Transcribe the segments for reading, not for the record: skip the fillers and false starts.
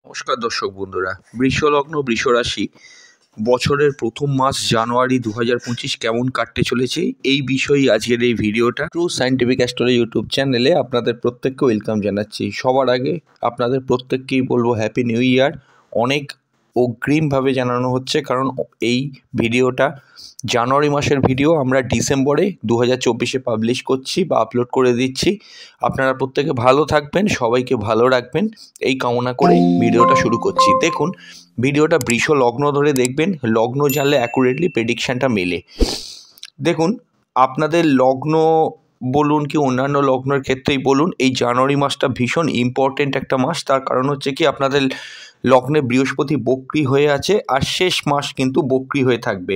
নমস্কার দর্শক বন্ধুরা, বৃষলগ্ন বৃষরাশি বছরের প্রথম মাস জানুয়ারি 2025 কেমন কাটতে চলেছে এই বিষয়েই আজকের এই ভিডিওটা। ট্রু সায়েন্টিফিক অ্যাস্ট্রোলজি ইউটিউব চ্যানেলে আপনাদের প্রত্যেককে ওয়েলকাম জানাচ্ছি। সবার আগে আপনাদের প্রত্যেককেই বলবো হ্যাপি নিউ ইয়ার। অনেক অগ্রিমভাবে জানানো হচ্ছে, কারণ এই ভিডিওটা জানুয়ারি মাসের ভিডিও আমরা ডিসেম্বরে 2024-এ পাবলিশ করছি বা আপলোড করে দিচ্ছি। আপনারা প্রত্যেকে ভালো থাকবেন, সবাইকে ভালো রাখবেন এই কামনা করে ভিডিওটা শুরু করছি। দেখুন, ভিডিওটা বৃষ লগ্ন ধরে দেখবেন, লগ্ন জানলে অ্যাকুরেটলি প্রেডিকশানটা মেলে। দেখুন, আপনাদের লগ্ন বলুন কি অন্যান্য লগ্নের ক্ষেত্রেই বলুন, এই জানুয়ারি মাসটা ভীষণ ইম্পর্টেন্ট একটা মাস। তার কারণ হচ্ছে কি, আপনাদের লগ্নে বৃহস্পতি বক্রী হয়ে আছে, আর শেষ মাস কিন্তু বক্রী হয়ে থাকবে।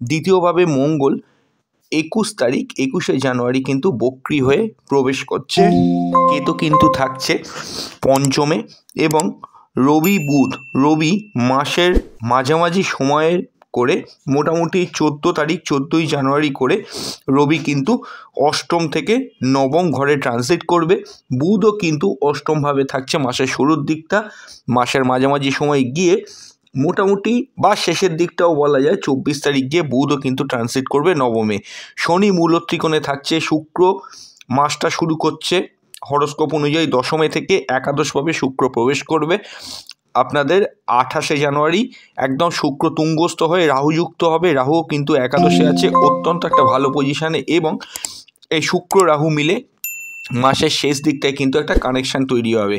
দ্বিতীয়ভাবে মঙ্গল 21 জানুয়ারি কিন্তু বক্রী হয়ে প্রবেশ করছে। কেতু কিন্তু থাকছে পঞ্চমে, এবং রবি মাসের মাঝামাঝি সময়ের করে মোটামুটি 14 জানুয়ারি করে রবি কিন্তু অষ্টম থেকে নবম ঘরে ট্রানজিট করবে। বুধও কিন্তু অষ্টমভাবে থাকছে মাসের শুরুর দিকটা, মাসের মাঝামাঝি সময় গিয়ে মোটামুটি বা শেষের দিকটাও বলা যায় 24 তারিখ গিয়ে বুধও কিন্তু ট্রানজিট করবে নবমে। শনি মূল ত্রিকোণে থাকছে, শুক্র মাসটা শুরু করছে হরস্কোপ অনুযায়ী দশমে থেকে একাদশভাবে শুক্র প্রবেশ করবে আপনাদের 28 জানুয়ারি। একদম শুক্র তুঙ্গস্থ হয়ে রাহুযুক্ত হবে, রাহুও কিন্তু একাদশে আছে, অত্যন্ত একটা ভালো পজিশানে, এবং এই শুক্র রাহু মিলে মাসের শেষ দিকটায় কিন্তু একটা কানেকশান তৈরি হবে।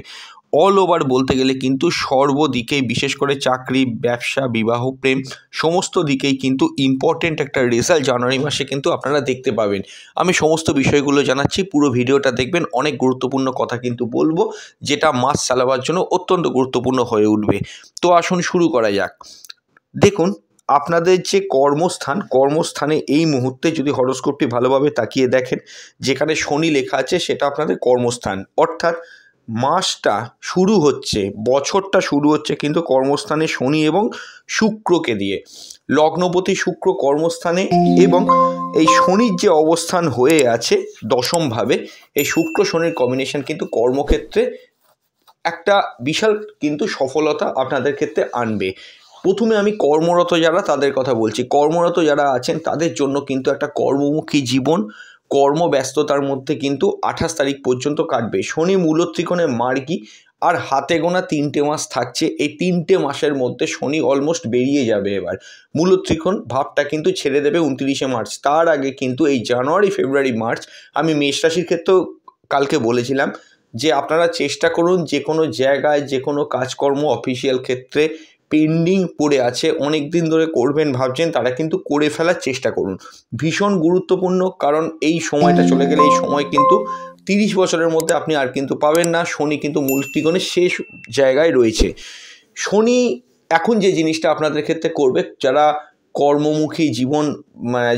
অল ওভার বলতে গেলে কিন্তু সর্বদিকেই, বিশেষ করে চাকরি, ব্যবসা, বিবাহ, প্রেম, সমস্ত দিকেই কিন্তু ইম্পর্টেন্ট একটা রেজাল্ট জানুয়ারি মাসে কিন্তু আপনারা দেখতে পাবেন। আমি সমস্ত বিষয়গুলো জানাচ্ছি, পুরো ভিডিওটা দেখবেন। অনেক গুরুত্বপূর্ণ কথা কিন্তু বলবো, যেটা মাস চালাবার জন্য অত্যন্ত গুরুত্বপূর্ণ হয়ে উঠবে। তো আসুন শুরু করা যাক। দেখুন, আপনাদের যে কর্মস্থানে এই মুহূর্তে যদি হরোস্কোপটি ভালোভাবে তাকিয়ে দেখেন, যেখানে শনি লেখা আছে সেটা আপনাদের কর্মস্থান। অর্থাৎ মাসটা শুরু হচ্ছে, বছরটা শুরু হচ্ছে কিন্তু কর্মস্থানে শনি এবং শুক্রকে দিয়ে। লগ্নপতি শুক্র কর্মস্থানে, এবং এই শনির যে অবস্থান হয়ে আছে দশমভাবে, এই শুক্র শনির কম্বিনেশন কিন্তু কর্মক্ষেত্রে একটা বিশাল কিন্তু সফলতা আপনাদের ক্ষেত্রে আনবে। প্রথমে আমি কর্মরত যারা তাদের কথা বলছি। কর্মরত যারা আছেন তাদের জন্য কিন্তু একটা কর্মমুখী জীবন, কর্মব্যস্ততার মধ্যে কিন্তু 28 তারিখ পর্যন্ত কাটবে। শনি মূল ত্রিকোণে মার্গী, আর হাতে গোনা 3টে মাস থাকছে। এই 3টে মাসের মধ্যে শনি অলমোস্ট বেরিয়ে যাবে। এবার মূল ত্রিকোণ ভাবটা কিন্তু ছেড়ে দেবে 29 মার্চ। তার আগে কিন্তু এই জানুয়ারি, ফেব্রুয়ারি, মার্চ, আমি মেষ রাশির ক্ষেত্রেও কালকে বলেছিলাম যে আপনারা চেষ্টা করুন যে কোনো জায়গায়, যে কোনো কাজকর্ম অফিসিয়াল ক্ষেত্রে পেন্ডিং পড়ে আছে, অনেক দিন ধরে করবেন ভাবছেন, তারা কিন্তু করে ফেলার চেষ্টা করুন। ভীষণ গুরুত্বপূর্ণ, কারণ এই সময়টা চলে গেলে, এই সময় কিন্তু 30 বছরের মধ্যে আপনি আর কিন্তু পাবেন না। শনি কিন্তু মূল ত্রিকোণের শেষ জায়গায় রয়েছে। শনি এখন যে জিনিসটা আপনাদের ক্ষেত্রে করবে, যারা কর্মমুখী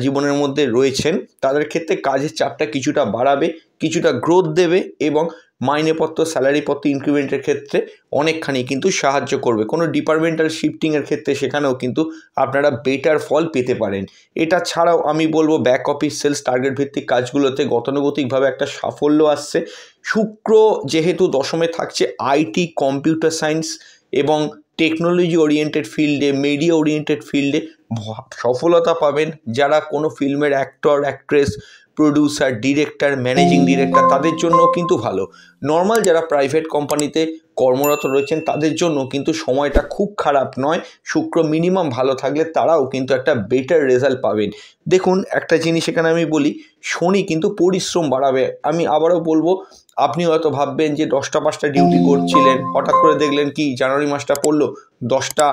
জীবনের মধ্যে রয়েছেন তাদের ক্ষেত্রে কাজের চাপটা কিছুটা বাড়াবে, কিছুটা গ্রোথ দেবে, এবং মাইনেপত্র, স্যালারিপত্র ইনক্রিমেন্টের ক্ষেত্রে অনেকখানি কিন্তু সাহায্য করবে। কোনো ডিপার্টমেন্টাল শিফটিংয়ের ক্ষেত্রে সেখানেও কিন্তু আপনারা বেটার ফল পেতে পারেন। এটা ছাড়াও আমি বলবো ব্যাক অফিস, সেলস, টার্গেট ভিত্তিক কাজগুলোতে গতানুগতিকভাবে একটা সাফল্য আসছে। শুক্র যেহেতু দশমে থাকছে, আইটি, কম্পিউটার সায়েন্স এবং টেকনোলজি ওরিয়েন্টেড ফিল্ডে, মিডিয়া ওরিয়েন্টেড ফিল্ডে সফলতা পাবেন। যারা কোনো ফিল্মের actor, actress, producer, director, managing director, তাদের জন্য কিন্তু ভালো। নর্মাল যারা প্রাইভেট কোম্পানিতে কর্মরত রয়েছেন তাদের জন্য কিন্তু সময়টা খুব খারাপ নয়। শুক্র মিনিমাম ভালো থাকলে তারাও কিন্তু একটা বেটার রেজাল্ট পাবেন। দেখুন, একটা জিনিস এখানে আমি বলি, শনি কিন্তু পরিশ্রম বাড়াবে। আমি আবারও বলবো, আপনি হয়তো ভাববেন যে 10টা 5টা ডিউটি করছিলেন, হঠাৎ করে দেখলেন কি জানুয়ারি মাসটা পড়লো 10টা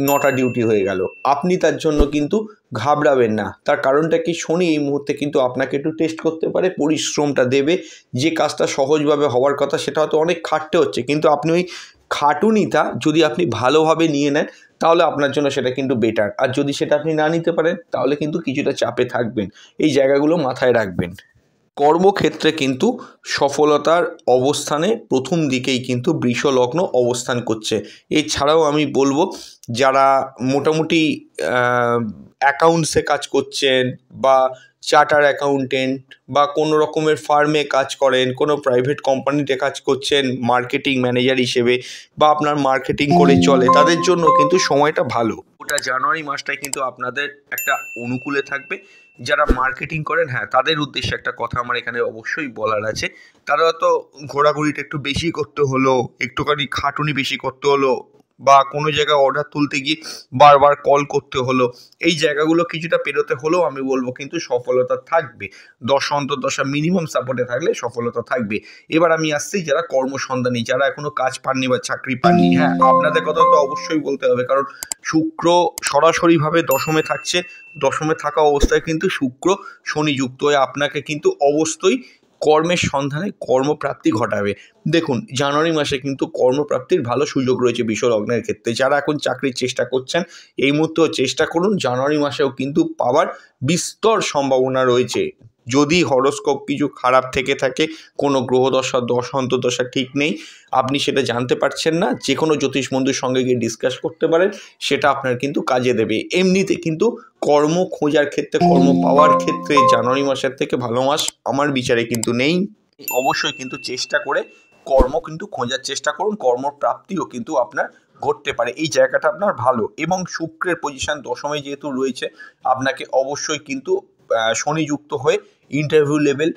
9টা ডিউটি হয়ে গেল। আপনি তার জন্য কিন্তু ঘাবড়াবেন না। তার কারণটা কি, শনি এই মুহূর্তে কিন্তু আপনাকে একটু টেস্ট করতে পারে, পরিশ্রমটা দেবে। যে কাজটা সহজভাবে হওয়ার কথা সেটা হয়তো অনেক খাটতে হচ্ছে, কিন্তু আপনি ওই খাটুনিটা যদি আপনি ভালোভাবে নিয়ে নেন তাহলে আপনার জন্য সেটা কিন্তু বেটার। আর যদি সেটা আপনি না নিতে পারেন তাহলে কিন্তু কিছুটা চাপে থাকবেন। এই জায়গাগুলো মাথায় রাখবেন। কর্মক্ষেত্রে কিন্তু সফলতার অবস্থানে প্রথম দিকেই কিন্তু বৃষ লগ্ন অবস্থান করছে। এছাড়াও আমি বলবো যারা মোটামুটি অ্যাকাউন্টসে কাজ করছেন বা চার্টার অ্যাকাউন্টেন্ট বা কোনো রকমের ফার্মে কাজ করেন, কোনো প্রাইভেট কোম্পানিতে কাজ করছেন মার্কেটিং ম্যানেজার হিসেবে, বা আপনার মার্কেটিং করে চলে, তাদের জন্য কিন্তু সময়টা ভালো। ওটা জানুয়ারি মাসটাই কিন্তু আপনাদের একটা অনুকূলে থাকবে। যারা মার্কেটিং করেন, হ্যাঁ, তাদের উদ্দেশ্যে একটা কথা আমার এখানে অবশ্যই বলার আছে। তারা তো ঘোরাঘুরিটা একটু বেশি করতে হলো, একটুখানি খাটুনি বেশি করতে হলো, বা কোনো জায়গায় অর্ডার তুলতে গিয়ে বারবার কল করতে হলো, এই জায়গাগুলো কিছুটা পেরোতে হলেও আমি বলবো কিন্তু সফলতা থাকবে। 10 অন্তর্দশা মিনিমাম সাপোর্টে থাকলে সফলতা থাকবে। এবার আমি আসছি যারা কর্মসন্ধানী, যারা এখনো কাজ পাননি বা চাকরি পাননি, হ্যাঁ, আপনাদের কথা তো অবশ্যই বলতে হবে, কারণ শুক্র সরাসরিভাবে দশমে থাকছে। দশমে থাকা অবস্থায় কিন্তু শুক্র শনি যুক্ত হয়ে আপনাকে কিন্তু অবশ্যই কর্মের সন্ধানে কর্মপ্রাপ্তি ঘটাবে। দেখুন, জানুয়ারি মাসে কিন্তু কর্মপ্রাপ্তির ভালো সুযোগ রয়েছে বৃষ লগ্নের ক্ষেত্রে। যারা এখন চাকরির চেষ্টা করছেন, এই মুহূর্তেও চেষ্টা করুন, জানুয়ারি মাসেও কিন্তু পাওয়ার বিস্তর সম্ভাবনা রয়েছে। যদি হরোস্কোপ কিছু খারাপ থেকে থাকে, কোনো গ্রহদশা দশা অন্তর্দশা ঠিক নেই, আপনি সেটা জানতে পারছেন না, যে কোনো জ্যোতিষ বন্ধুর সঙ্গে গিয়ে ডিসকাস করতে পারেন, সেটা আপনার কিন্তু কাজে দেবে। এমনিতে কিন্তু কর্ম খোঁজার ক্ষেত্রে, কর্ম পাওয়ার ক্ষেত্রে জানুয়ারি মাসের থেকে ভালো মাস আমার বিচারে কিন্তু নেই। অবশ্যই কিন্তু চেষ্টা করে কর্ম কিন্তু খোঁজার চেষ্টা করুন, কর্মপ্রাপ্তিও কিন্তু আপনার ঘটতে পারে। এই জায়গাটা আপনার ভালো, এবং শুক্রের পজিশন দশমে যেহেতু রয়েছে, আপনাকে অবশ্যই কিন্তু শনিযুক্ত হয়ে ইন্টারভিউ লেভেল,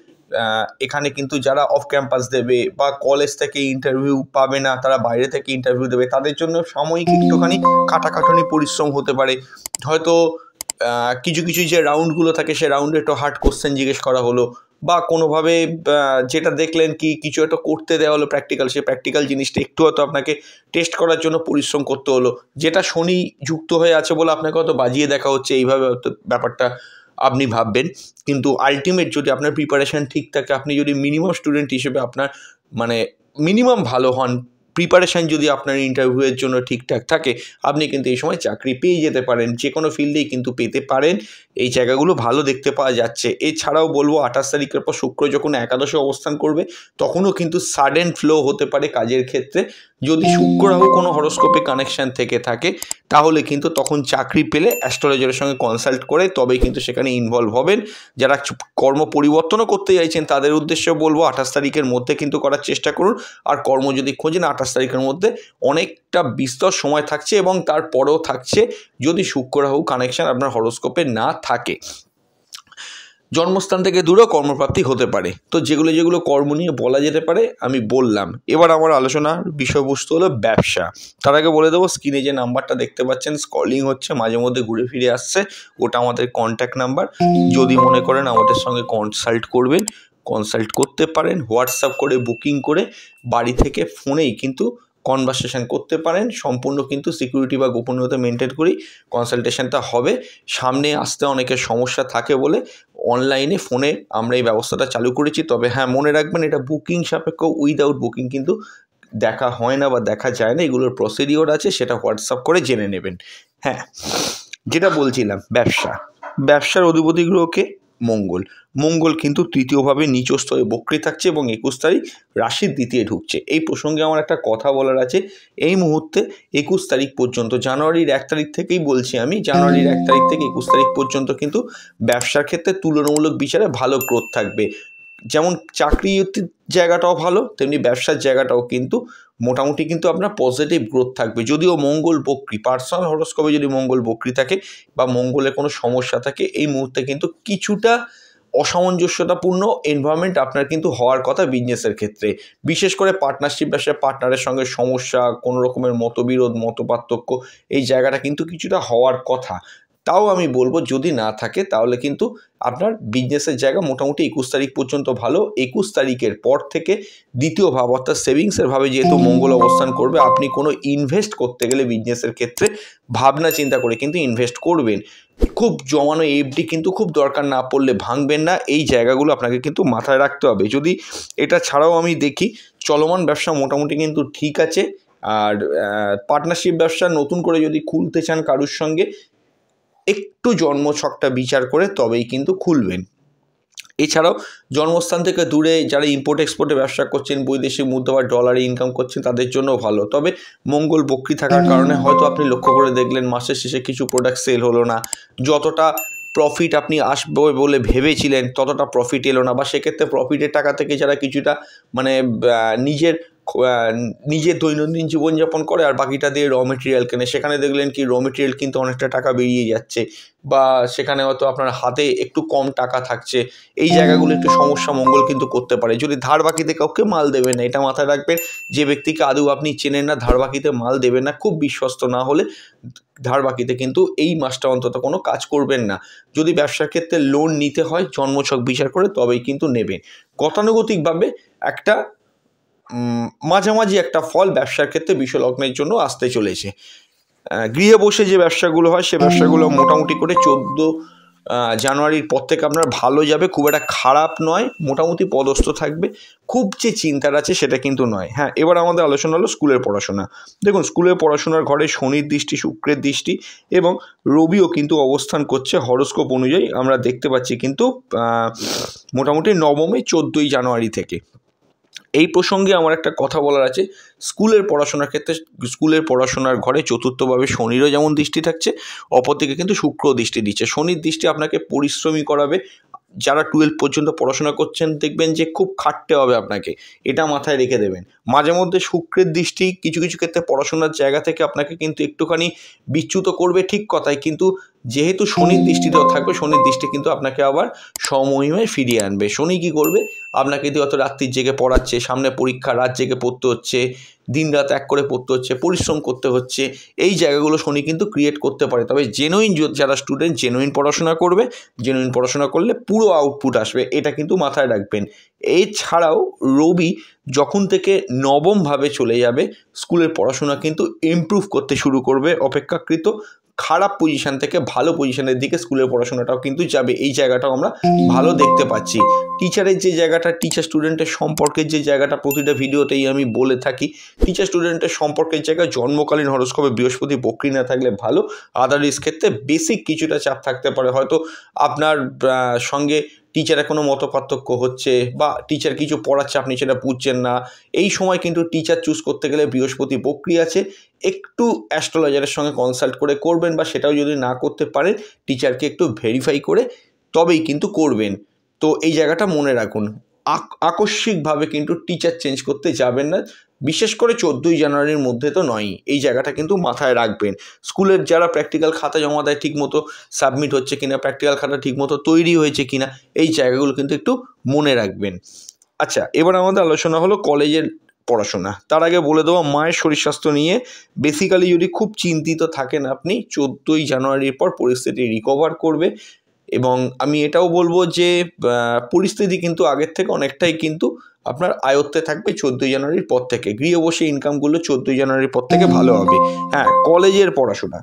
এখানে কিন্তু যারা অফ ক্যাম্পাস দেবে বা কলেজ থেকে ইন্টারভিউ পাবে না, তারা বাইরে থেকে ইন্টারভিউ দেবে, তাদের জন্য সাময়িক একটুখানি খাটাখাটুনি পরিশ্রম হতে পারে। হয়তো কিছু কিছু যে রাউন্ডগুলো থাকে, সে রাউন্ডে একটু হার্ড কোশ্চেন জিজ্ঞেস করা হলো, বা কোনোভাবে যেটা দেখলেন কি কিছু একটা করতে দেওয়া হলো প্র্যাকটিক্যাল, সেই প্র্যাকটিক্যাল জিনিসটা একটু হয়তো আপনাকে টেস্ট করার জন্য পরিশ্রম করতে হলো, যেটা শনি যুক্ত হয়ে আছে বলে আপনাকে হয়তো বাজিয়ে দেখা হচ্ছে, এইভাবে হয়তো ব্যাপারটা আপনি ভাববেন। কিন্তু আলটিমেট যদি আপনার প্রিপারেশান ঠিক থাকে, আপনি যদি মিনিমাম স্টুডেন্ট হিসেবে আপনার মানে মিনিমাম ভালো হন, প্রিপারেশান যদি আপনার ইন্টারভিউয়ের জন্য ঠিকঠাক থাকে, আপনি কিন্তু এই সময় চাকরি পেয়ে যেতে পারেন, যে কোনো ফিল্ডেই কিন্তু পেতে পারেন। এই জায়গাগুলো ভালো দেখতে পাওয়া যাচ্ছে। এছাড়াও বলবো 28 তারিখের পর শুক্র যখন একাদশে অবস্থান করবে, তখনও কিন্তু সাডেন ফ্লো হতে পারে কাজের ক্ষেত্রে। যদি শুক্র রাহু কোনো হরোস্কোপে কানেকশান থেকে থাকে, তাহলে কিন্তু তখন চাকরি পেলে অ্যাস্ট্রোলজারের সঙ্গে কনসাল্ট করে তবেই কিন্তু সেখানে ইনভলভ হবেন। যারা কর্ম পরিবর্তনও করতে চাইছেন, তাদের উদ্দেশ্যে বলবো 28 তারিখের মধ্যে কিন্তু করার চেষ্টা করুন। আর কর্ম যদি খোঁজেন, 28 তারিখের মধ্যে অনেকটা বিস্তর সময় থাকছে, এবং তারপরেও থাকছে যদি শুক্র রাহু কানেকশান আপনার হরোস্কোপে না থাকে। জন্মস্থান থেকে দূরেও কর্মপ্রাপ্তি হতে পারে। তো যেগুলো যেগুলো কর্ম নিয়ে বলা যেতে পারে আমি বললাম। এবার আমার আলোচনার বিষয়বস্তু হলো ব্যবসা। তার আগে বলে দেবো, স্ক্রিনে যে নাম্বারটা দেখতে পাচ্ছেন স্ক্রলিং হচ্ছে, মাঝে মধ্যে ঘুরে ফিরে আসছে, ওটা আমাদের কন্ট্যাক্ট নাম্বার। যদি মনে করেন আমাদের সঙ্গে কনসাল্ট করবেন, কনসাল্ট করতে পারেন। হোয়াটসঅ্যাপ করে বুকিং করে বাড়ি থেকে ফোনেই কিন্তু কনভারসেশন করতে পারেন। সম্পূর্ণ কিন্তু সিকিউরিটি বা গোপনীয়তা মেনটেন করেই কনসালটেশনটা হবে। সামনে আসতে অনেকের সমস্যা থাকে বলে অনলাইনে ফোনে আমরা এই ব্যবস্থাটা চালু করেছি। তবে হ্যাঁ, মনে রাখবেন, এটা বুকিং সাপেক্ষ, উইদাউট বুকিং কিন্তু দেখা হয় না বা দেখা যায় না। এগুলোর প্রসিডিওর আছে, সেটা হোয়াটসঅ্যাপ করে জেনে নেবেন। হ্যাঁ, যেটা বলছিলাম, ব্যবসার অধিপতি গ্রহকে মঙ্গল। মঙ্গল কিন্তু তৃতীয়ভাবে নিচস্থ হয়ে বক্রী থাকছে, এবং 21 তারিখ রাশির দ্বিতীয় ঢুকছে। এই প্রসঙ্গে আমার একটা কথা বলার আছে। এই মুহূর্তে 21 তারিখ পর্যন্ত, জানুয়ারির 1 তারিখ থেকেই বলছি আমি, জানুয়ারির 1 তারিখ থেকে 21 তারিখ পর্যন্ত কিন্তু ব্যবসার ক্ষেত্রে তুলনামূলক বিচারে ভালো গ্রোথ থাকবে। যেমন চাকরির জায়গাটাও ভালো, তেমনি ব্যবসার জায়গাটাও কিন্তু মোটামুটি কিন্তু আপনার পজিটিভ গ্রোথ থাকবে। যদিও মঙ্গল বক্রী, পার্সোনাল হরোস্কোপে যদি মঙ্গল বক্রী থাকে বা মঙ্গলের কোনো সমস্যা থাকে, এই মুহূর্তে কিন্তু কিছুটা অসামঞ্জস্যতাপূর্ণ এনভায়রনমেন্ট আপনার কিন্তু হওয়ার কথা বিজনেসের ক্ষেত্রে। বিশেষ করে পার্টনারশিপ ব্যবসায় পার্টনারের সঙ্গে সমস্যা, কোনো রকমের মতবিরোধ, মতপার্থক্য, এই জায়গাটা কিন্তু কিছুটা হওয়ার কথা। তাও আমি বলবো, যদি না থাকে তাহলে কিন্তু আপনার বিজনেসের জায়গা মোটামুটি 21 তারিখ পর্যন্ত ভালো। 21 তারিখের পর থেকে দ্বিতীয় ভাব অর্থাৎ সেভিংসের ভাবে যেহেতু মঙ্গল অবস্থান করবে, আপনি কোনো ইনভেস্ট করতে গেলে বিজনেসের ক্ষেত্রে ভাবনা চিন্তা করে কিন্তু ইনভেস্ট করবেন। খুব জমানো এফডি কিন্তু খুব দরকার না পড়লে ভাঙবেন না। এই জায়গাগুলো আপনাকে কিন্তু মাথায় রাখতে হবে। যদি এটা ছাড়াও আমি দেখি, চলমান ব্যবসা মোটামুটি কিন্তু ঠিক আছে। আর পার্টনারশিপ ব্যবসা নতুন করে যদি খুলতে চান কারুর সঙ্গে, একটু জন্মছকটা বিচার করে তবেই কিন্তু খুলবেন। এছাড়াও জন্মস্থান থেকে দূরে যারা ইম্পোর্ট এক্সপোর্টে ব্যবসা করছেন, বৈদেশিক মুদ্রা বা ডলারে ইনকাম করছেন, তাদের জন্য ভালো। তবে মঙ্গল বক্রী থাকার কারণে হয়তো আপনি লক্ষ্য করে দেখলেন মাসের শেষে কিছু প্রোডাক্ট সেল হলো না, যতটা প্রফিট আপনি আসবে বলে ভেবেছিলেন ততটা প্রফিট এলো না, বা সেক্ষেত্রে প্রফিটের টাকা থেকে যারা কিছুটা মানে নিজের দৈনন্দিন জীবনযাপন করে আর বাকিটা দিয়ে র মেটেরিয়াল কেনে, সেখানে দেখলেন কি র মেটেরিয়াল কিন্তু অনেকটা টাকা বেরিয়ে যাচ্ছে, বা সেখানে হয়তো আপনার হাতে একটু কম টাকা থাকছে। এই জায়গাগুলো একটু সমস্যা মঙ্গল কিন্তু করতে পারে। যদি ধার বাকিতে কাউকে মাল দেবেন না, এটা মাথায় রাখবেন। যে ব্যক্তিকে আদৌ আপনি চেনেন না, ধার বাকিতে মাল দেবেন না। খুব বিশ্বস্ত না হলে ধার বাকিতে কিন্তু এই মাসটা অন্তত কোনো কাজ করবেন না। যদি ব্যবসার ক্ষেত্রে লোন নিতে হয় জন্মছক বিচার করে তবেই কিন্তু নেবেন। গতানুগতিকভাবে একটা মাঝামাঝি একটা ফল ব্যবসার ক্ষেত্রে বৃষ লগ্নের জন্য আসতে চলেছে। গৃহে বসে যে ব্যবসাগুলো হয় সে ব্যবসাগুলো মোটামুটি করে 14 জানুয়ারির পর থেকে আপনার ভালো যাবে, খুব একটা খারাপ নয়, মোটামুটি পদস্থ থাকবে। খুব যে চিন্তার আছে সেটা কিন্তু নয়। হ্যাঁ, এবার আমাদের আলোচনা হলো স্কুলের পড়াশোনা। দেখুন, স্কুলের পড়াশোনার ঘরে শনির দৃষ্টি, শুক্রের দৃষ্টি এবং রবিও কিন্তু অবস্থান করছে হরোস্কোপ অনুযায়ী। আমরা দেখতে পাচ্ছি কিন্তু মোটামুটি নবমে 14ই জানুয়ারি থেকে। এই প্রসঙ্গে আমার একটা কথা বলার আছে। স্কুলের পড়াশোনার ক্ষেত্রে স্কুলের পড়াশোনার ঘরে চতুর্থভাবে শনিরও যেমন দৃষ্টি থাকছে, অপরদিকে কিন্তু শুক্রও দৃষ্টি দিচ্ছে। শনির দৃষ্টি আপনাকে পরিশ্রমী করাবে। যারা 12 পর্যন্ত পড়াশোনা করছেন দেখবেন যে খুব খাটতে হবে আপনাকে, এটা মাথায় রেখে দেবেন। মাঝে মধ্যে শুক্রের দৃষ্টি কিছু কিছু ক্ষেত্রে পড়াশোনার জায়গা থেকে আপনাকে কিন্তু একটুখানি বিচ্যুত করবে, ঠিক কথাই, কিন্তু যেহেতু শনির দৃষ্টিতেও থাকবে, শনির দৃষ্টি কিন্তু আপনাকে আবার সমহিমায় ফিরিয়ে আনবে। শনি কী করবে, আপনাকে দিয়ে অত রাত্রির জেগে পড়াচ্ছে, সামনে পরীক্ষা, রাত জেগে পড়তে হচ্ছে, দিন রাত এক করে পড়তে হচ্ছে, পরিশ্রম করতে হচ্ছে, এই জায়গাগুলো শনি কিন্তু ক্রিয়েট করতে পারে। তবে জেনুইন যারা স্টুডেন্ট জেনুইন পড়াশোনা করবে, জেনুইন পড়াশোনা করলে পুরো আউটপুট আসবে, এটা কিন্তু মাথায় রাখবেন। এছাড়াও রবি যখন থেকে নবমভাবে চলে যাবে, স্কুলের পড়াশোনা কিন্তু ইমপ্রুভ করতে শুরু করবে। অপেক্ষাকৃত খারাপ পজিশান থেকে ভালো পজিশানের দিকে স্কুলের পড়াশোনাটাও কিন্তু যাবে। এই জায়গাটাও আমরা ভালো দেখতে পাচ্ছি। টিচারের যে জায়গাটা, টিচার স্টুডেন্টের সম্পর্কের যে জায়গাটা, প্রতিটা ভিডিওতেই আমি বলে থাকি, টিচার স্টুডেন্টের সম্পর্কের জায়গায় জন্মকালীন হরোস্কোপে বৃহস্পতি বক্রী না থাকলে ভালো। আদারওয়াইজ ক্ষেত্রে বেসিক কিছুটা চাপ থাকতে পারে, হয়তো আপনার সঙ্গে টিচারের কোনো মতপার্থক্য হচ্ছে, বা টিচার কিছু পড়াচ্ছে আপনি সেটা বুঝছেন না। এই সময় কিন্তু টিচার চুজ করতে গেলে বৃহস্পতি বক্রী আছে, একটু অ্যাস্ট্রোলজারের সঙ্গে কনসাল্ট করে করবেন, বা সেটাও যদি না করতে পারেন টিচারকে একটু ভেরিফাই করে তবেই কিন্তু করবেন। তো এই জায়গাটা মনে রাখুন। আকস্মিকভাবে কিন্তু টিচার চেঞ্জ করতে যাবেন না, বিশেষ করে 14ই জানুয়ারির মধ্যে তো নয়ই। এই জায়গাটা কিন্তু মাথায় রাখবেন। স্কুলের যারা প্র্যাকটিক্যাল খাতা জমা দেয় ঠিকমতো সাবমিট হচ্ছে কিনা, প্র্যাকটিক্যাল খাতা ঠিকমতো তৈরি হয়েছে কিনা, এই জায়গাগুলো কিন্তু একটু মনে রাখবেন। আচ্ছা, এবার আমাদের আলোচনা হলো কলেজের পড়াশোনা। তার আগে বলে দেবো মায়ের শরীর স্বাস্থ্য নিয়ে বেসিক্যালি যদি খুব চিন্তিত থাকেন আপনি, 14ই জানুয়ারির পর পরিস্থিতি রিকভার করবে। এবং আমি এটাও বলবো যে পরিস্থিতি কিন্তু আগের থেকে অনেকটাই কিন্তু আপনার আয়ত্তে থাকবে 14ই জানুয়ারির পর থেকে। গৃহে বসে ইনকামগুলো 14ই জানুয়ারির পর থেকে ভালো হবে। হ্যাঁ, কলেজের পড়াশোনা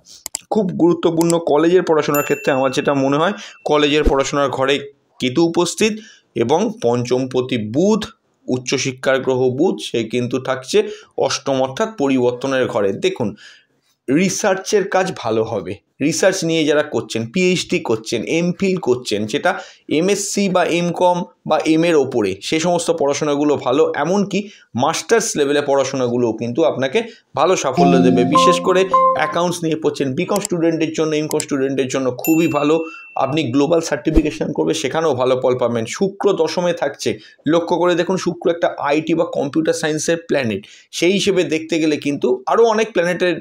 খুব গুরুত্বপূর্ণ। কলেজের পড়াশোনার ক্ষেত্রে আমার যেটা মনে হয়, কলেজের পড়াশোনার ঘরে কেতু উপস্থিত এবং পঞ্চমপতি বুধ, উচ্চশিক্ষার গ্রহ বুধ, সে কিন্তু থাকছে অষ্টম অর্থাৎ পরিবর্তনের ঘরে। দেখুন, রিসার্চের কাজ ভালো হবে। রিসার্চ নিয়ে যারা করছেন, পিএইচডি করছেন, এমফিল করছেন, যেটা এমএসসি বা এমকম বা এর ওপরে, সে সমস্ত পড়াশোনাগুলো ভালো। এমনকি মাস্টার্স লেভেলে পড়াশোনাগুলোও কিন্তু আপনাকে ভালো সাফল্য দেবে। বিশেষ করে অ্যাকাউন্টস নিয়ে পড়ছেন, বিকম স্টুডেন্টের জন্য, এমকম স্টুডেন্টের জন্য খুবই ভালো। আপনি গ্লোবাল সার্টিফিকেশন করবে, সেখানেও ভালো ফল পাবেন। শুক্র দশমে থাকছে, লক্ষ্য করে দেখুন। শুক্র একটা আইটি বা কম্পিউটার সায়েন্সের প্ল্যানেট, সেই হিসেবে দেখতে গেলে কিন্তু আরও অনেক প্ল্যানেটের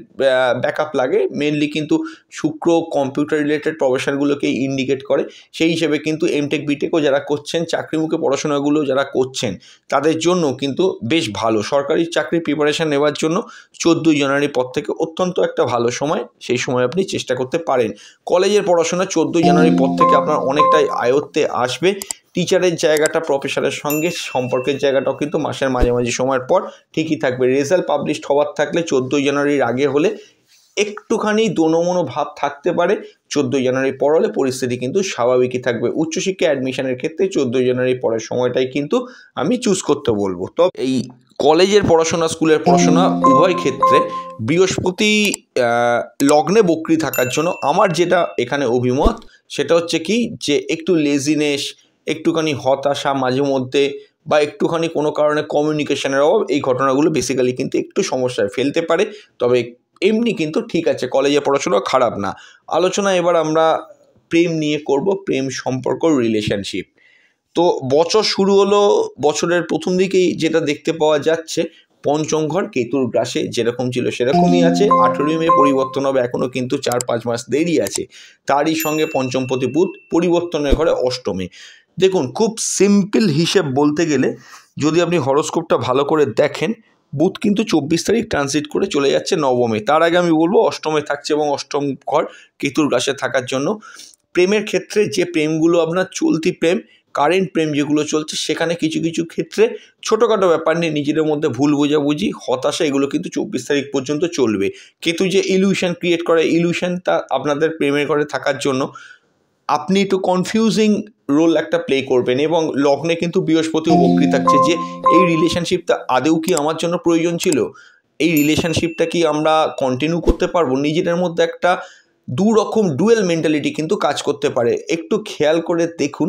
ব্যাকআপ লাগে। মেনলি কিন্তু শুক্র কম্পিউটার রিলেটেড প্রফেশনগুলোকে ইন্ডিকেট করে। সেই হিসেবে কিন্তু এমটেক বিটেকও যারা করছেন, চাকরিমুখী পড়াশোনাগুলো যারা করছেন, তাদের জন্য কিন্তু বেশ ভালো। সরকারি চাকরির প্রিপারেশান নেওয়ার জন্য 14ই জানুয়ারির পর থেকে অত্যন্ত একটা ভালো সময়, সেই সময় আপনি চেষ্টা করতে পারেন। কলেজের পড়াশোনা 14ই জানুয়ারির পর থেকে আপনার অনেকটাই আয়ত্তে আসবে। টিচারের জায়গাটা, প্রফেসরের সঙ্গে সম্পর্কের জায়গাটাও কিন্তু মাসের মাঝামাঝি সময়ের পর ঠিকই থাকবে। রেজাল্ট পাবলিশড হওয়ার থাকলে 14ই জানুয়ারির আগে হলে একটুখানি দোনোমনো ভাব থাকতে পারে। 14ই জানুয়ারির পর হলে পরিস্থিতি কিন্তু স্বাভাবিকই থাকবে। উচ্চশিক্ষা অ্যাডমিশনের ক্ষেত্রে 14ই জানুয়ারির পরের সময়টাই কিন্তু আমি চুজ করতে বলবো। তো এই কলেজের পড়াশোনা, স্কুলের পড়াশোনা উভয় ক্ষেত্রে বৃহস্পতি লগ্নে বক্রী থাকার জন্য আমার যেটা এখানে অভিমত, সেটা হচ্ছে কি, যে একটু লেজিনেস, একটুখানি হতাশা মাঝে মধ্যে, বা একটুখানি কোনো কারণে কমিউনিকেশনের অভাব, এই ঘটনাগুলো বেসিক্যালি কিন্তু একটু সমস্যায় ফেলতে পারে। তবে এমনি কিন্তু ঠিক আছে, কলেজে পড়াশোনা খারাপ না। আলোচনা এবার আমরা প্রেম নিয়ে করব, প্রেম সম্পর্ক, রিলেশনশিপ। তো বছর শুরু হলো, বছরের প্রথম দিকেই যেটা দেখতে পাওয়া যাচ্ছে, পঞ্চম ঘর কেতুর গ্রাসে যেরকম ছিল সেরকমই আছে। 18 মে পরিবর্তন হবে, এখনও কিন্তু 4-5 মাস দেরি আছে। তারই সঙ্গে পঞ্চমপতি বুধ পরিবর্তনের ঘরে অষ্টমে। দেখুন, খুব সিম্পল হিসেব বলতে গেলে, যদি আপনি হরোস্কোপটা ভালো করে দেখেন, বুধ কিন্তু 24 তারিখ ট্রানজিট করে চলে যাচ্ছে নবমে। তার আগে আমি বলবো অষ্টমে থাকছে, এবং অষ্টম ঘর কেতুর গ্রাসে থাকার জন্য প্রেমের ক্ষেত্রে যে প্রেমগুলো আপনার চলতি প্রেম, কারেন্ট প্রেম যেগুলো চলছে, সেখানে কিছু কিছু ক্ষেত্রে ছোটোখাটো ব্যাপার নিয়ে নিজেদের মধ্যে ভুল বোঝাবুঝি, হতাশা, এগুলো কিন্তু 24 তারিখ পর্যন্ত চলবে। কিন্তু যে ইলিউশন ক্রিয়েট করে, ইলিউশনটা আপনাদের প্রেমের ঘরে থাকার জন্য আপনি একটু কনফিউজিং রোল একটা প্লে করবেন। এবং লগ্নে কিন্তু বৃহস্পতিও বক্রী থাকছে, যে এই রিলেশনশিপটা আদেও কি আমার জন্য প্রয়োজন ছিল, এই রিলেশনশিপটা কি আমরা কন্টিনিউ করতে পারবো। নিজেদের মধ্যে একটা দুরকম ডুয়েল মেন্টালিটি কিন্তু কাজ করতে পারে। একটু খেয়াল করে দেখুন,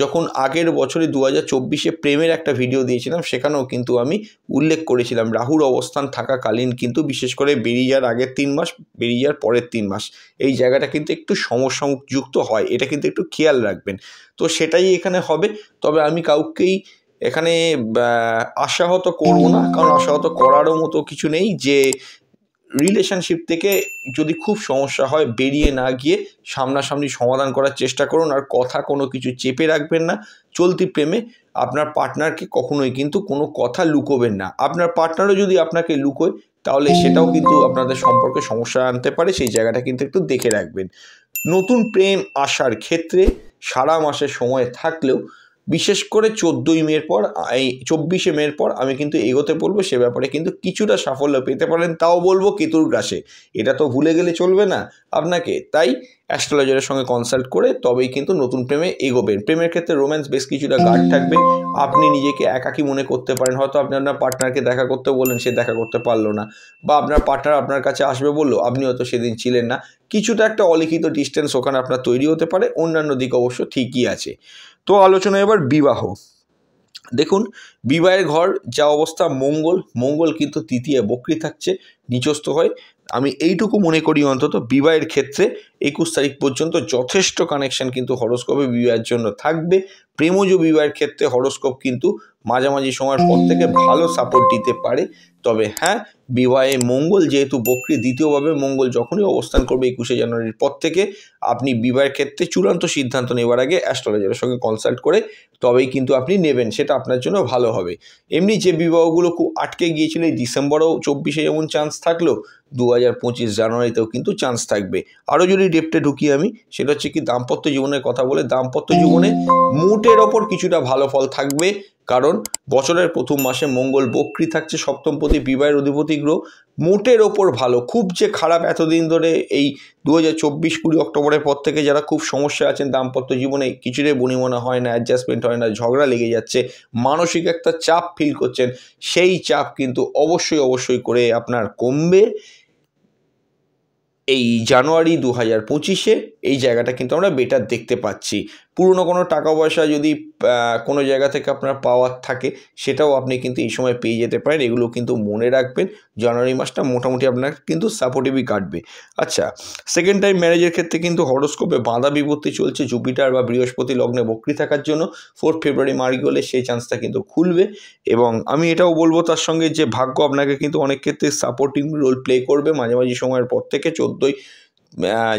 যখন আগের বছরে 2024-এ প্রেমের একটা ভিডিও দিয়েছিলাম, সেখানেও কিন্তু আমি উল্লেখ করেছিলাম রাহুর অবস্থান থাকাকালীন কিন্তু, বিশেষ করে বেরিয়ে যাওয়ার আগের 3 মাস, বেরিয়ে যাওয়ার পরের 3 মাস, এই জায়গাটা কিন্তু একটু সমস্যাযুক্ত হয়, এটা কিন্তু একটু খেয়াল রাখবেন। তো সেটাই এখানে হবে। তবে আমি কাউকেই এখানে আশাহত করব না, কারণ আশাহত করারও মতো কিছু নেই। যে রিলেশনশিপ থেকে যদি খুব সমস্যা হয়, বেরিয়ে না গিয়ে সামনাসামনি সমাধান করার চেষ্টা করুন। আর কথা কোনো কিছু চেপে রাখবেন না। চলতি প্রেমে আপনার পার্টনারকে কখনোই কিন্তু কোনো কথা লুকোবেন না। আপনার পার্টনারও যদি আপনাকে লুকোয়, তাহলে সেটাও কিন্তু আপনাদের সম্পর্কে সমস্যা আনতে পারে, সেই জায়গাটা কিন্তু একটু দেখে রাখবেন। নতুন প্রেম আসার ক্ষেত্রে সারা মাসের সময় থাকলেও, বিশেষ করে 14ই মের পর, এই 24শে মের পর আমি কিন্তু এগোতে বলবো, সে ব্যাপারে কিন্তু কিছুটা সাফল্য পেতে পারেন। তাও বলবো কেতুর গ্রাসে, এটা তো ভুলে গেলে চলবে না আপনাকে। তাই অ্যাস্ট্রোলজারের সঙ্গে কনসাল্ট করে তবেই কিন্তু নতুন প্রেমে এগোবেন। প্রেমের ক্ষেত্রে রোম্যান্স বেশ কিছুটা গাঢ় থাকবে। আপনি নিজেকে একাকী মনে করতে পারেন, হয়তো আপনি আপনার পার্টনারকে দেখা করতে বললেন, সে দেখা করতে পারলো না, বা আপনার পার্টনার আপনার কাছে আসবে বললো, আপনি হয়তো সেদিন ছিলেন না। কিছুটা একটা অলিখিত ডিস্টেন্স ওখানে আপনার তৈরি হতে পারে। অন্যান্য দিক অবশ্য ঠিকই আছে। তো আলোচনা এবার বিবাহ। দেখুন, বিবাহের ঘর যা অবস্থা, মঙ্গল কিন্তু তৃতীয় বক্রী থাকছে, নিচস্থ হয়। আমি এইটুকু মনে করি অন্তত বিবাহের ক্ষেত্রে 21 তারিখ পর্যন্ত যথেষ্ট কানেকশন কিন্তু হরোস্কোপে বিবাহের জন্য থাকবে। প্রেমজ বিবাহের ক্ষেত্রে হরোস্কোপ কিন্তু মাঝামাঝি সময়ের পর থেকে ভালো সাপোর্ট দিতে পারে। তবে হ্যাঁ, বিবাহে মঙ্গল যেহেতু বক্রী, দ্বিতীয়ভাবে মঙ্গল যখনই অবস্থান করবে 21শে জানুয়ারির পর থেকে, আপনি বিবাহের ক্ষেত্রে চূড়ান্ত সিদ্ধান্ত নেওয়ার আগে অ্যাস্ট্রোলজারের সঙ্গে কনসাল্ট করে তবেই কিন্তু আপনি নেবেন, সেটা আপনার জন্য ভালো হবে। এমনি যে বিবাহগুলো খুব আটকে গিয়েছিল, এই ডিসেম্বরেও 24শে যেমন চান্স থাকলো, 2025 জানুয়ারিতেও কিন্তু চান্স থাকবে। আরও যদি ডেপটে ঢুকি আমি, সেটা হচ্ছে কি দাম্পত্য জীবনের কথা বলে, দাম্পত্য জীবনে মোটের ওপর কিছুটা ভালো ফল থাকবে। কারণ বছরের প্রথম মাসে মঙ্গল বক্রী থাকছে, সপ্তমপতি বিবাহের অধিপতি গ্রহ, মোটের ওপর ভালো। খুব যে খারাপ এতদিন ধরে, এই 2024-20 অক্টোবরের পর থেকে যারা খুব সমস্যা আছেন দাম্পত্য জীবনে, কিছুটাই বনিমনা হয় না, অ্যাডজাস্টমেন্ট হয় না, ঝগড়া লেগে যাচ্ছে, মানসিক একটা চাপ ফিল করছেন, সেই চাপ কিন্তু অবশ্যই করে আপনার কমবে। এই জানুয়ারি 2025-এ এই জায়গাটা কিন্তু আমরা বেটার দেখতে পাচ্ছি। পুরনো কোনো টাকা পয়সা যদি কোনো জায়গা থেকে আপনার পাওয়ার থাকে, সেটাও আপনি কিন্তু এই সময় পেয়ে যেতে পারেন। এগুলো কিন্তু মনে রাখবেন। জানুয়ারি মাসটা মোটামুটি আপনার কিন্তু সাপোর্টিভই কাটবে। আচ্ছা, সেকেন্ড টাইম ম্যারেজের ক্ষেত্রে কিন্তু হরোস্কোপে বাধা বিপত্তি চলছে জুপিটার বা বৃহস্পতি লগ্নে বক্রী থাকার জন্য। 4 ফেব্রুয়ারি মার্চ গেলে সেই চান্সটা কিন্তু খুলবে। এবং আমি এটাও বলবো তার সঙ্গে যে ভাগ্য আপনাকে কিন্তু অনেক ক্ষেত্রে সাপোর্টিং রোল প্লে করবে মাঝামাঝি সময়ের পর থেকে। 14ই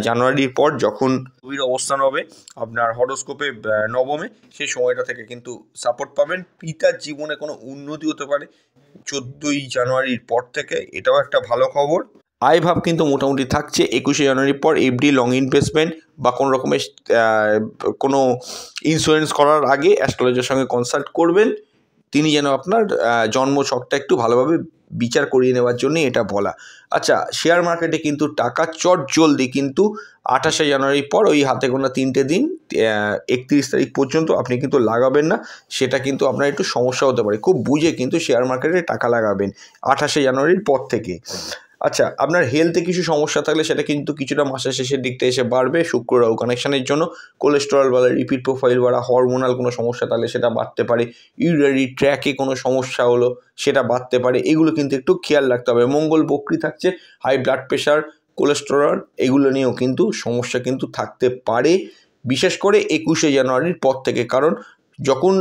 জানুয়ারির পর যখন রবির অবস্থান হবে আপনার হরোস্কোপে নবমে, সেই সময়টা থেকে কিন্তু সাপোর্ট পাবেন। পিতার জীবনে কোনো উন্নতি হতে পারে 14ই জানুয়ারির পর থেকে, এটাও একটা ভালো খবর। আয় ভাব কিন্তু মোটামুটি থাকছে 21শে জানুয়ারির পর। এফডি, লং ইনভেস্টমেন্ট বা কোনো রকমের কোনো ইন্স্যুরেন্স করার আগে অ্যাস্ট্রোলজারের সঙ্গে কনসাল্ট করবেন। তিনি যেন আপনার জন্ম ছকটা একটু ভালোভাবে বিচার করিয়ে নেওয়ার জন্য এটা বলা। আচ্ছা, শেয়ার মার্কেটে কিন্তু টাকা চট জলদি কিন্তু 28শে জানুয়ারির পর ওই হাতে গোনা 3টে দিন 31 তারিখ পর্যন্ত আপনি কিন্তু লাগাবেন না। সেটা কিন্তু আপনার একটু সমস্যা হতে পারে। খুব বুঝে কিন্তু শেয়ার মার্কেটে টাকা লাগাবেন 28শে জানুয়ারির পর থেকে। আচ্ছা, আপনার হেলথে কিছু সমস্যা থাকলে সেটা কিন্তু কিছুটা মাসের শেষের দিকটা এসে বাড়বে। শুক্র রাহু কানেকশনের জন্য কোলেস্টেরল বাড়া, রিপিট প্রোফাইল বাড়া, হরমোনাল কোনো সমস্যা থাকলে সেটা বাড়তে পারে। ইউরিনারি ট্র্যাকে কোনো সমস্যা হলো সেটা বাড়তে পারে। এগুলো কিন্তু একটু খেয়াল রাখতে হবে। মঙ্গল বক্রী থাকছে, হাই ব্লাড প্রেশার, কোলেস্টেরল এগুলো নিয়েও কিন্তু সমস্যা কিন্তু থাকতে পারে, বিশেষ করে 21শে জানুয়ারির পর থেকে। কারণ যখন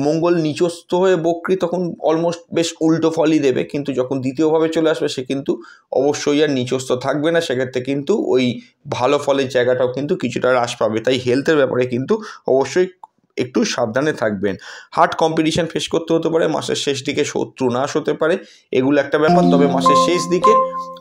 মঙ্গল নিচস্থ হয়ে বক্রী তখন অলমোস্ট বেশ উল্টো ফলই দেবে, কিন্তু যখন দ্বিতীয়ভাবে চলে আসবে সে কিন্তু অবশ্যই আর নিচস্থ থাকবে না। সেক্ষেত্রে কিন্তু ওই ভালো ফলের জায়গাটাও কিন্তু কিছুটা হ্রাস পাবে। তাই হেলথের ব্যাপারে কিন্তু অবশ্যই একটু সাবধানে থাকবেন। হার্ট কম্পিটিশন ফেস করতে হতে পারে, মাসের শেষ দিকে শত্রু নাশ হতে পারে, এগুলো একটা ব্যাপার। তবে মাসের শেষ দিকে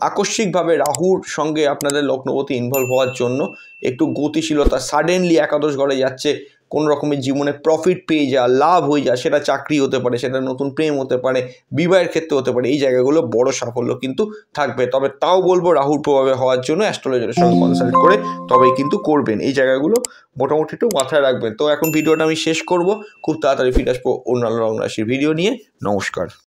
আকস্মিকভাবে রাহুর সঙ্গে আপনাদের লগ্নপতি ইনভলভ হওয়ার জন্য একটু গতিশীলতা, সাডেনলি একাদশ ঘরে যাচ্ছে, কোনো রকমের জীবনে প্রফিট পেয়ে যাওয়া, লাভ হয়ে যাওয়া, সেটা চাকরি হতে পারে, সেটা নতুন প্রেম হতে পারে, বিবাহের ক্ষেত্রে হতে পারে, এই জায়গাগুলো বড় সাফল্য কিন্তু থাকবে। তবে তাও বলবো রাহুর প্রভাবে হওয়ার জন্য অ্যাস্ট্রোলজারের সঙ্গে কনসাল্ট করে তবেই কিন্তু করবেন। এই জায়গাগুলো মোটামুটি একটু মাথায় রাখবেন। তো এখন ভিডিওটা আমি শেষ করব, খুব তাড়াতাড়ি ফিরে আসবো অন্যান্য লগ্ন রাশির ভিডিও নিয়ে। নমস্কার।